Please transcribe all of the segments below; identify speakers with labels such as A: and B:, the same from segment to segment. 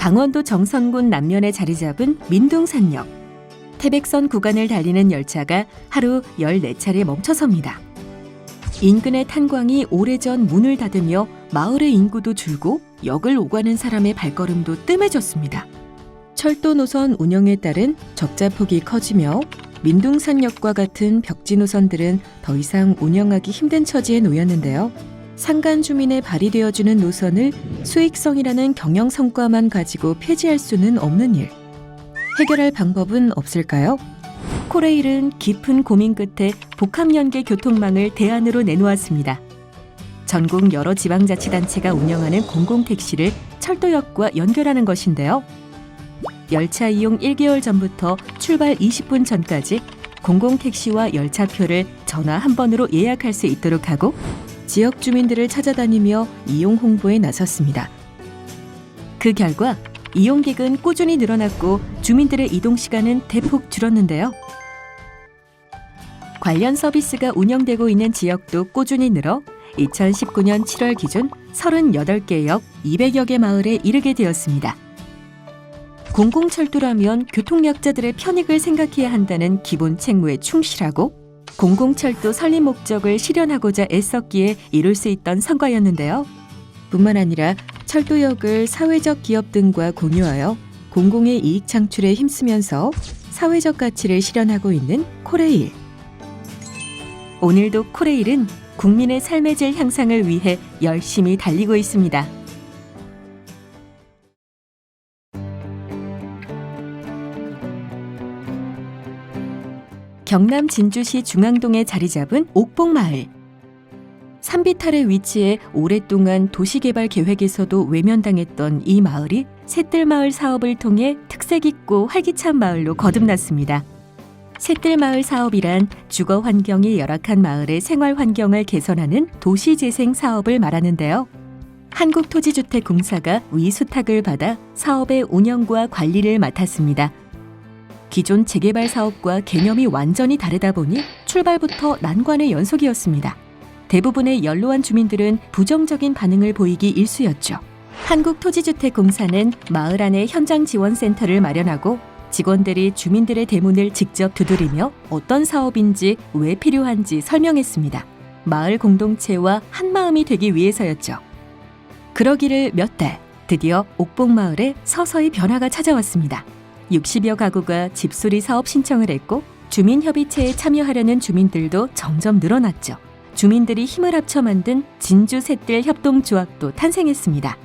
A: 강원도 정선군 남면에 자리 잡은 민둥산역. 태백선 구간을 달리는 열차가 하루 14차례 멈춰섭니다. 인근의 탄광이 오래전 문을 닫으며 마을의 인구도 줄고 역을 오가는 사람의 발걸음도 뜸해졌습니다. 철도 노선 운영에 따른 적자폭이 커지며 민둥산역과 같은 벽지 노선들은 더 이상 운영하기 힘든 처지에 놓였는데요. 상간 주민에 발휘되어주는 노선을 수익성이라는 경영 성과만 가지고 폐지할 수는 없는 일. 해결할 방법은 없을까요? 코레일은 깊은 고민 끝에 복합연계 교통망을 대안으로 내놓았습니다. 전국 여러 지방자치단체가 운영하는 공공택시를 철도역과 연결하는 것인데요. 열차 이용 1개월 전부터 출발 20분 전까지 공공택시와 열차표를 전화 한 번으로 예약할 수 있도록 하고 지역 주민들을 찾아다니며 이용 홍보에 나섰습니다. 그 결과 이용객은 꾸준히 늘어났고 주민들의 이동 시간은 대폭 줄었는데요. 관련 서비스가 운영되고 있는 지역도 꾸준히 늘어 2019년 7월 기준 38개 역 200여 개 마을에 이르게 되었습니다. 공공철도라면 교통약자들의 편익을 생각해야 한다는 기본 책무에 충실하고 공공철도 설립 목적을 실현하고자 애썼기에 이룰 수 있던 성과였는데요. 뿐만 아니라 철도역을 사회적 기업 등과 공유하여 공공의 이익 창출에 힘쓰면서 사회적 가치를 실현하고 있는 코레일. 오늘도 코레일은 국민의 삶의 질 향상을 위해 열심히 달리고 있습니다. 경남 진주시 중앙동에 자리 잡은 옥봉마을. 산비탈에 위치해 오랫동안 도시개발 계획에서도 외면당했던 이 마을이 샛들마을 사업을 통해 특색 있고 활기찬 마을로 거듭났습니다. 샛들마을 사업이란 주거 환경이 열악한 마을의 생활 환경을 개선하는 도시재생 사업을 말하는데요. 한국토지주택공사가 위수탁을 받아 사업의 운영과 관리를 맡았습니다. 기존 재개발 사업과 개념이 완전히 다르다 보니 출발부터 난관의 연속이었습니다. 대부분의 연로한 주민들은 부정적인 반응을 보이기 일쑤였죠. 한국토지주택공사는 마을 안에 현장 지원센터를 마련하고 직원들이 주민들의 대문을 직접 두드리며 어떤 사업인지 왜 필요한지 설명했습니다. 마을 공동체와 한마음이 되기 위해서였죠. 그러기를 몇 달, 드디어 옥봉마을에 서서히 변화가 찾아왔습니다. 60여 가구가 집수리 사업 신청을 했고 주민협의체에 참여하려는 주민들도 점점 늘어났죠. 주민들이 힘을 합쳐 만든 진주 샛들 협동조합도 탄생했습니다.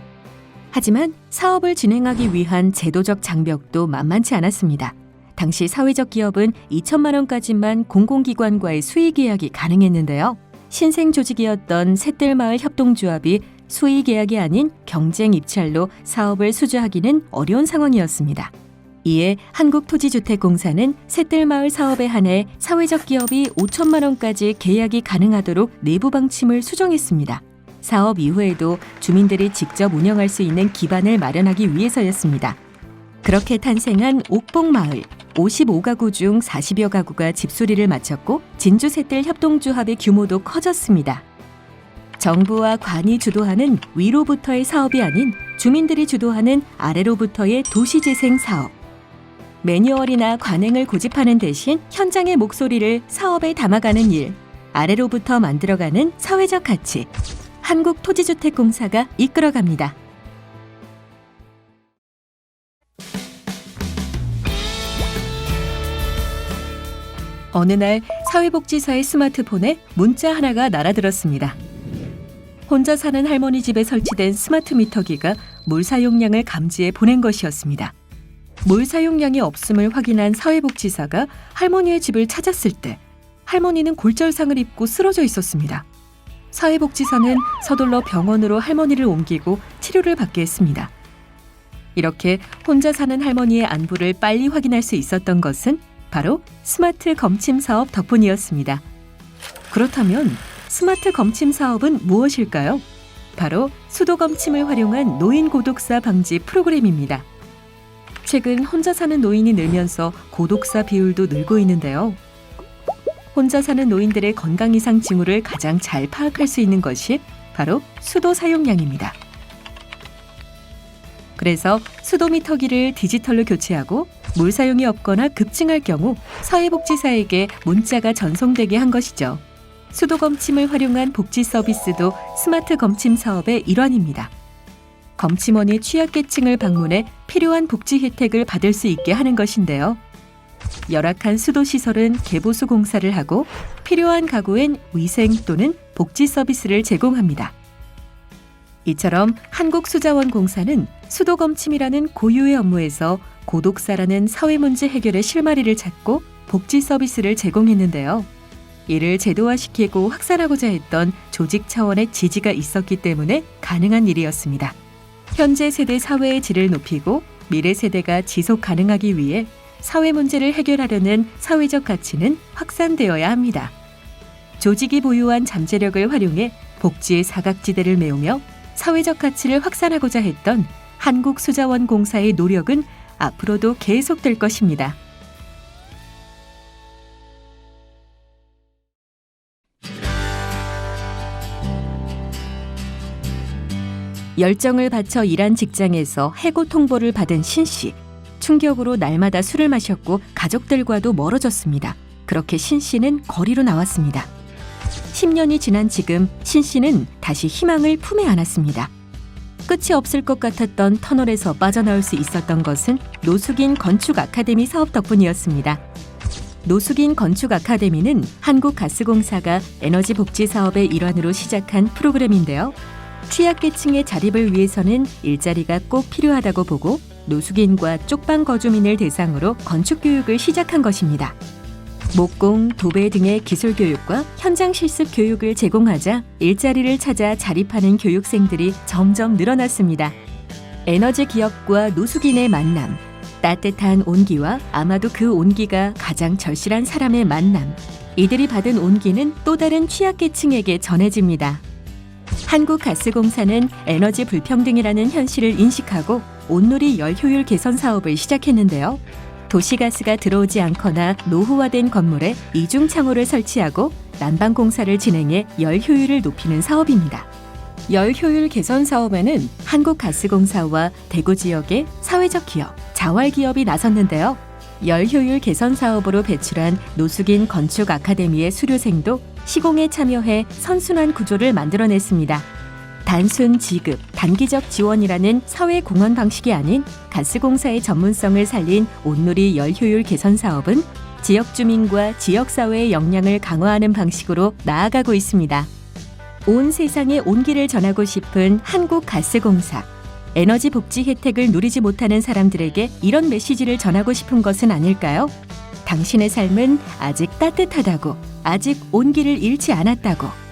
A: 하지만 사업을 진행하기 위한 제도적 장벽도 만만치 않았습니다. 당시 사회적 기업은 2천만 원까지만 공공기관과의 수의 계약이 가능했는데요. 신생 조직이었던 샛들마을 협동조합이 수의 계약이 아닌 경쟁 입찰로 사업을 수주하기는 어려운 상황이었습니다. 이에 한국토지주택공사는 샛들마을 사업에 한해 사회적 기업이 5천만 원까지 계약이 가능하도록 내부 방침을 수정했습니다. 사업 이후에도 주민들이 직접 운영할 수 있는 기반을 마련하기 위해서였습니다. 그렇게 탄생한 옥봉마을, 55가구 중 40여 가구가 집수리를 마쳤고 진주 샛들 협동조합의 규모도 커졌습니다. 정부와 관이 주도하는 위로부터의 사업이 아닌 주민들이 주도하는 아래로부터의 도시재생 사업. 매뉴얼이나 관행을 고집하는 대신 현장의 목소리를 사업에 담아가는 일, 아래로부터 만들어가는 사회적 가치. 한국토지주택공사가 이끌어갑니다. 어느 날 사회복지사의 스마트폰에 문자 하나가 날아들었습니다. 혼자 사는 할머니 집에 설치된 스마트 미터기가 물 사용량을 감지해 보낸 것이었습니다. 물 사용량이 없음을 확인한 사회복지사가 할머니의 집을 찾았을 때 할머니는 골절상을 입고 쓰러져 있었습니다. 사회복지사는 서둘러 병원으로 할머니를 옮기고 치료를 받게 했습니다. 이렇게 혼자 사는 할머니의 안부를 빨리 확인할 수 있었던 것은 바로 스마트 검침 사업 덕분이었습니다. 그렇다면 스마트 검침 사업은 무엇일까요? 바로 수도 검침을 활용한 노인 고독사 방지 프로그램입니다. 최근 혼자 사는 노인이 늘면서 고독사 비율도 늘고 있는데요. 혼자 사는 노인들의 건강 이상 징후를 가장 잘 파악할 수 있는 것이 바로 수도 사용량입니다. 그래서 수도미터기를 디지털로 교체하고 물 사용이 없거나 급증할 경우 사회복지사에게 문자가 전송되게 한 것이죠. 수도 검침을 활용한 복지 서비스도 스마트 검침 사업의 일환입니다. 검침원이 취약계층을 방문해 필요한 복지 혜택을 받을 수 있게 하는 것인데요. 열악한 수도시설은 개보수 공사를 하고 필요한 가구엔 위생 또는 복지 서비스를 제공합니다. 이처럼 한국수자원공사는 수도검침이라는 고유의 업무에서 고독사라는 사회문제 해결의 실마리를 찾고 복지 서비스를 제공했는데요. 이를 제도화시키고 확산하고자 했던 조직 차원의 지지가 있었기 때문에 가능한 일이었습니다. 현재 세대 사회의 질을 높이고 미래 세대가 지속 가능하기 위해 사회 문제를 해결하려는 사회적 가치는 확산되어야 합니다. 조직이 보유한 잠재력을 활용해 복지의 사각지대를 메우며 사회적 가치를 확산하고자 했던 한국수자원공사의 노력은 앞으로도 계속될 것입니다. 열정을 바쳐 일한 직장에서 해고 통보를 받은 신 씨. 충격으로 날마다 술을 마셨고 가족들과도 멀어졌습니다. 그렇게 신 씨는 거리로 나왔습니다. 10년이 지난 지금 신 씨는 다시 희망을 품에 안았습니다. 끝이 없을 것 같았던 터널에서 빠져나올 수 있었던 것은 노숙인 건축 아카데미 사업 덕분이었습니다. 노숙인 건축 아카데미는 한국가스공사가 에너지 복지 사업의 일환으로 시작한 프로그램인데요. 취약계층의 자립을 위해서는 일자리가 꼭 필요하다고 보고 노숙인과 쪽방 거주민을 대상으로 건축 교육을 시작한 것입니다. 목공, 도배 등의 기술 교육과 현장 실습 교육을 제공하자 일자리를 찾아 자립하는 교육생들이 점점 늘어났습니다. 에너지 기업과 노숙인의 만남, 따뜻한 온기와 아마도 그 온기가 가장 절실한 사람의 만남, 이들이 받은 온기는 또 다른 취약계층에게 전해집니다. 한국가스공사는 에너지 불평등이라는 현실을 인식하고 온누리 열 효율 개선 사업을 시작했는데요. 도시가스가 들어오지 않거나 노후화된 건물에 이중 창호를 설치하고 난방 공사를 진행해 열 효율을 높이는 사업입니다. 열 효율 개선 사업에는 한국가스공사와 대구 지역의 사회적 기업, 자활기업이 나섰는데요. 열 효율 개선 사업으로 배출한 노숙인 건축 아카데미의 수료생도 시공에 참여해 선순환 구조를 만들어냈습니다. 단순 지급, 단기적 지원이라는 사회 공헌 방식이 아닌 가스공사의 전문성을 살린 온누리 열 효율 개선 사업은 지역 주민과 지역사회의 역량을 강화하는 방식으로 나아가고 있습니다. 온 세상에 온기를 전하고 싶은 한국가스공사. 에너지 복지 혜택을 누리지 못하는 사람들에게 이런 메시지를 전하고 싶은 것은 아닐까요? 당신의 삶은 아직 따뜻하다고, 아직 온기를 잃지 않았다고.